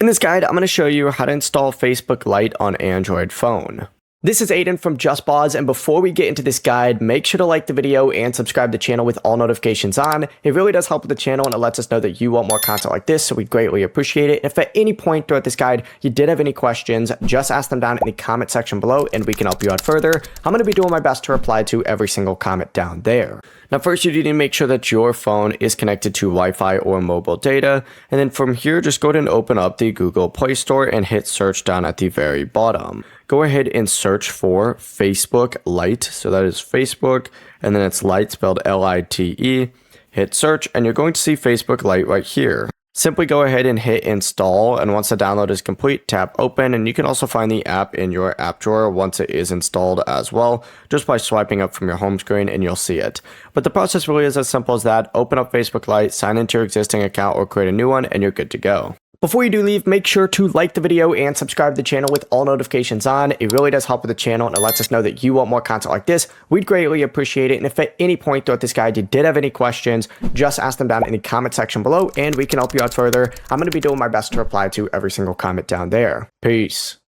In this guide, I'm going to show you how to install Facebook Lite on Android phone. This is Aiden from JustBoz, and before we get into this guide, make sure to like the video and subscribe to the channel with all notifications on. It really does help with the channel and it lets us know that you want more content like this, so we greatly appreciate it. If at any point throughout this guide you did have any questions, just ask them down in the comment section below and we can help you out further. I'm going to be doing my best to reply to every single comment down there. Now first, you need to make sure that your phone is connected to Wi-Fi or mobile data, and then from here just go ahead and open up the Google Play Store and hit search down at the very bottom. Go ahead and search for Facebook Lite, so that is Facebook, and then it's Lite spelled L-I-T-E. Hit search and you're going to see Facebook Lite right here. Simply go ahead and hit install, and once the download is complete, tap open, and you can also find the app in your app drawer once it is installed as well, just by swiping up from your home screen and you'll see it. But the process really is as simple as that. Open up Facebook Lite, sign into your existing account or create a new one, and you're good to go. Before you do leave, make sure to like the video and subscribe to the channel with all notifications on. It really does help with the channel and it lets us know that you want more content like this. We'd greatly appreciate it. And if at any point throughout this guide you did have any questions, just ask them down in the comment section below and we can help you out further. I'm going to be doing my best to reply to every single comment down there. Peace.